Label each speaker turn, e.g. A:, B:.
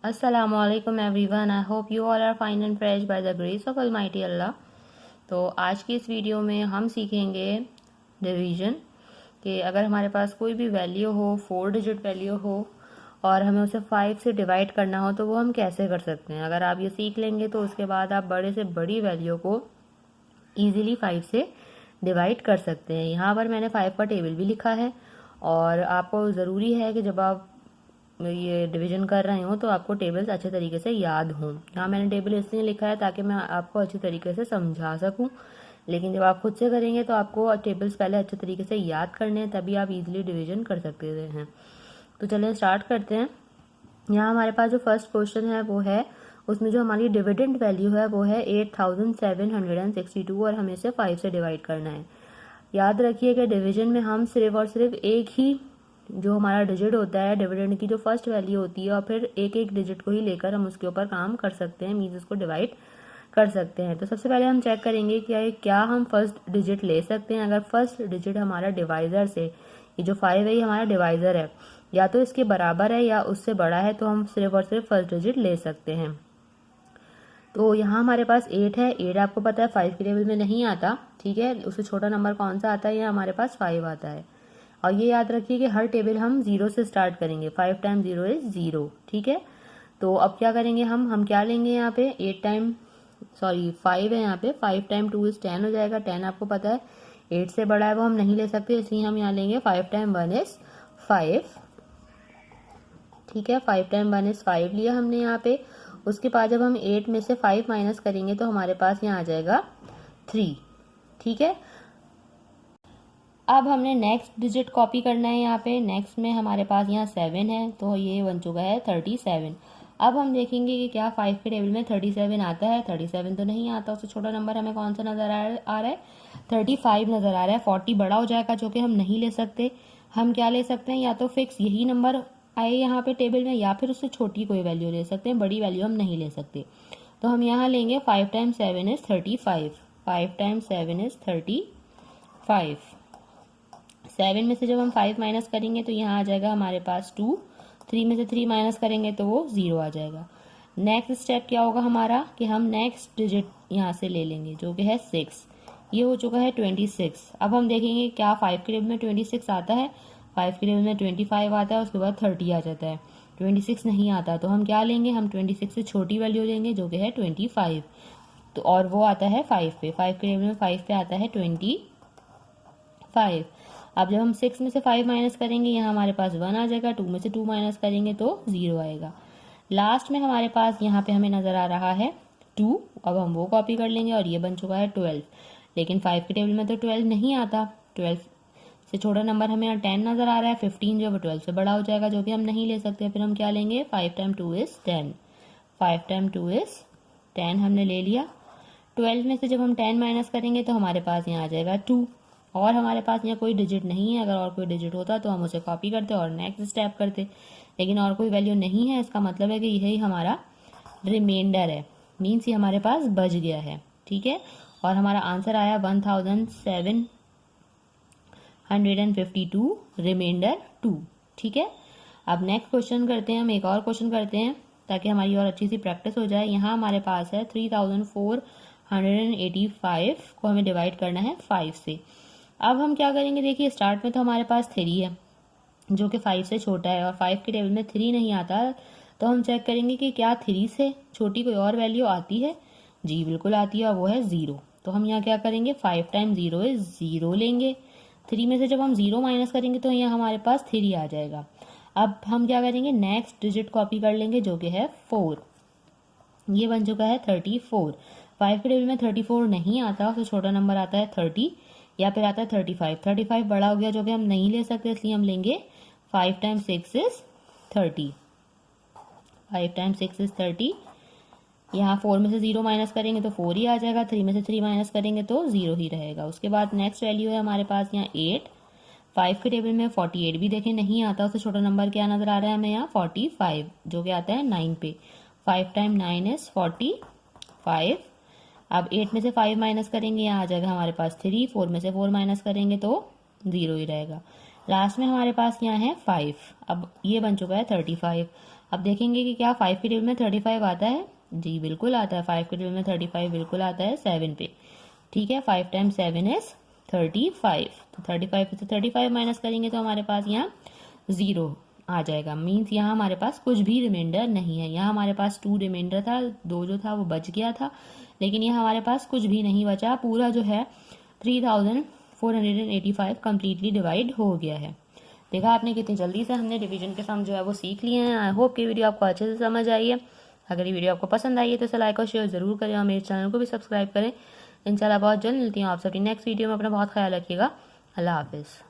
A: Assalamualaikum everyone. I hope you all are fine and fresh by the grace of Almighty Allah. तो आज की इस video में हम सीखेंगे डिवीजन कि अगर हमारे पास कोई भी वैल्यू हो, 4 डिजिट वैल्यू हो और हमें उसे 5 से डिवाइड करना हो तो वो हम कैसे कर सकते हैं। अगर आप ये सीख लेंगे तो उसके बाद आप बड़े से बड़ी वैल्यू को ईजिली 5 से डिवाइड कर सकते हैं। यहाँ पर मैंने 5 का टेबल भी लिखा है और आपको ज़रूरी है कि जब आप ये डिवीजन कर रहे हो तो आपको टेबल्स अच्छे तरीके से याद हों। यहाँ मैंने टेबल इसलिए लिखा है ताकि मैं आपको अच्छे तरीके से समझा सकूं, लेकिन जब आप खुद से करेंगे तो आपको टेबल्स पहले अच्छे तरीके से याद करने हैं, तभी आप इजीली डिवीजन कर सकते हैं। तो चलिए स्टार्ट करते हैं। यहाँ हमारे पास जो फर्स्ट क्वेश्चन है वो है, उसमें जो हमारी डिविडेंड वैल्यू है वो है 8762 और हमें इसे 5 से डिवाइड करना है। याद रखिए कि डिवीजन में हम सिर्फ और सिर्फ एक ही जो हमारा डिजिट होता है डिविडेंड की जो फर्स्ट वैल्यू होती है और फिर एक एक डिजिट को ही लेकर हम उसके ऊपर काम कर सकते हैं, मीन्स उसको डिवाइड कर सकते हैं। तो सबसे पहले हम चेक करेंगे कि क्या हम फर्स्ट डिजिट ले सकते हैं। अगर फर्स्ट डिजिट हमारा डिवाइजर से, ये जो 5 है ये हमारा डिवाइजर है, या तो इसके बराबर है या उससे बड़ा है, तो हम सिर्फ और सिर्फ फर्स्ट डिजिट ले सकते हैं। तो यहाँ हमारे पास 8 है। 8 आपको पता है 5 के टेबल में नहीं आता, ठीक है। उससे छोटा नंबर कौन सा आता है, ये हमारे पास 5 आता है। और ये याद रखिए कि हर टेबल हम 0 से स्टार्ट करेंगे। 5 टाइम 0 इज 0, ठीक है। तो अब क्या करेंगे, हम क्या लेंगे यहाँ पे 5 है यहाँ पे, 5 टाइम 2 इज 10 हो जाएगा। 10 आपको पता है 8 से बड़ा है, वो हम नहीं ले सकते, इसलिए हम यहाँ लेंगे 5 टाइम 1 इज 5, ठीक है। 5 टाइम 1 इज 5 लिया हमने यहाँ पे। उसके बाद जब हम 8 में से 5 माइनस करेंगे तो हमारे पास यहाँ आ जाएगा 3, ठीक है। अब हमने नेक्स्ट डिजिट कॉपी करना है। यहाँ पे नेक्स्ट में हमारे पास यहाँ 7 है, तो ये बन चुका है 37। अब हम देखेंगे कि क्या 5 के टेबल में 37 आता है। 37 तो नहीं आता, उससे छोटा नंबर हमें कौन सा नजर आ रहा है, 35 नजर आ रहा है। 40 बड़ा हो जाएगा, जो कि हम नहीं ले सकते। हम क्या ले सकते हैं, या तो फिक्स यही नंबर आए यहाँ पे टेबल में, या फिर उससे छोटी कोई वैल्यू ले सकते हैं, बड़ी वैल्यू हम नहीं ले सकते। तो हम यहाँ लेंगे 5 टाइम 7 इज 35। 5 time 7 is 35। 7 में से जब हम 5 माइनस करेंगे तो यहाँ आ जाएगा हमारे पास 2। 3 में से 3 माइनस करेंगे तो वो 0 आ जाएगा। नेक्स्ट स्टेप क्या होगा हमारा कि हम नेक्स्ट डिजिट यहाँ से ले लेंगे, जो कि है 6। ये हो चुका है 26। अब हम देखेंगे क्या 5 के टेबल में 26 आता है। 5 के टेबल में 25 आता है, उसके बाद 30 आ जाता है। 26 नहीं आता, तो हम क्या लेंगे, हम 26 से छोटी वैल्यू लेंगे, जो कि है 25। तो और वो आता है 5 पे। 5 के टेबल में 5 पे आता है 25। अब जब हम 6 में से 5 माइनस करेंगे, यहाँ हमारे पास 1 आ जाएगा। 2 में से 2 माइनस करेंगे तो 0 आएगा। लास्ट में हमारे पास यहाँ पे हमें नजर आ रहा है 2। अब हम वो कॉपी कर लेंगे और ये बन चुका है 12। लेकिन 5 के टेबल में तो 12 नहीं आता। 12 से छोटा नंबर हमें यहाँ 10 नजर आ रहा है। 15 जो 12 से बड़ा हो जाएगा, जो कि हम नहीं ले सकते। फिर हम क्या लेंगे, 5 टाइम 2 इज 10। 5 टाइम 2 इज 10 हमने ले लिया। 12 में से जब हम 10 माइनस करेंगे तो हमारे पास यहाँ आ जाएगा 2। और हमारे पास यहाँ कोई डिजिट नहीं है। अगर और कोई डिजिट होता तो हम उसे कॉपी करते और नेक्स्ट स्टेप करते, लेकिन और कोई वैल्यू नहीं है। इसका मतलब है कि यही हमारा रिमाइंडर है, मीन्स ये हमारे पास बच गया है, ठीक है। और हमारा आंसर आया 1752 रिमाइंडर 2, ठीक है। अब नेक्स्ट क्वेश्चन करते हैं, हम एक और क्वेश्चन करते हैं ताकि हमारी और अच्छी सी प्रैक्टिस हो जाए। यहाँ हमारे पास है 3485 को हमें डिवाइड करना है 5 से। अब हम क्या करेंगे, देखिए स्टार्ट में तो हमारे पास 3 है, जो कि 5 से छोटा है, और 5 के टेबल में 3 नहीं आता। तो हम चेक करेंगे कि क्या 3 से छोटी कोई और वैल्यू आती है। जी बिल्कुल आती है, और वो है 0। तो हम यहाँ क्या करेंगे, 5 टाइम 0 इज 0 लेंगे। 3 में से जब हम 0 माइनस करेंगे तो यहाँ हमारे पास 3 आ जाएगा। अब हम क्या करेंगे, नेक्स्ट डिजिट कॉपी कर लेंगे, जो कि है 4। ये बन चुका है 34। 5 के टेबल में 34 नहीं आता, उससे छोटा नंबर आता है 30, या फिर आता है 35। 35 बड़ा हो गया, जो कि हम नहीं ले सकते, इसलिए हम लेंगे 5 टाइम 6 इज 30। 5 time 6 is 30। यहाँ 4 में से 0 माइनस करेंगे तो 4 ही आ जाएगा। 3 में से 3 माइनस करेंगे तो 0 ही रहेगा। उसके बाद नेक्स्ट वैल्यू है हमारे पास यहाँ 8। 5 के टेबल में 48 भी देखें नहीं आता, उससे छोटा नंबर क्या नजर आ रहा है हमें यहाँ 45, जो कि आता है 9 पे। 5 टाइम 9 इज 45। अब 8 में से 5 माइनस करेंगे, यहाँ आ जाएगा हमारे पास 3। 4 में से 4 माइनस करेंगे तो 0 ही रहेगा। लास्ट में हमारे पास यहाँ है 5। अब ये बन चुका है 35। अब देखेंगे कि क्या 5 के टेबल में 35 आता है। जी बिल्कुल आता है, 5 के टेबल में 35 बिल्कुल आता है 7 पे। ठीक है, 5 टाइम्स 7 इज 35। तो 35 से 35 माइनस करेंगे तो हमारे पास यहाँ 0 आ जाएगा। मीन्स यहाँ हमारे पास कुछ भी रिमाइंडर नहीं है। यहाँ हमारे पास 2 रिमाइंडर था, 2 जो था वो बच गया था, लेकिन यहाँ हमारे पास कुछ भी नहीं बचा। पूरा जो है 3485 कम्प्लीटली डिवाइड हो गया है। देखा आपने कितनी जल्दी से हमने डिवीजन के सम जो है वो सीख लिए हैं। आई होप कि वीडियो आपको अच्छे से समझ आई है। अगर ये वीडियो आपको पसंद आई है तो इसे लाइक और शेयर जरूर करें और मेरे चैनल को भी सब्सक्राइब करें। इंशाल्लाह बहुत जल्द मिलती हूँ आप सभी नेक्स्ट वीडियो में। अपना बहुत ख्याल रखिएगा। अल्लाह हाफिज़।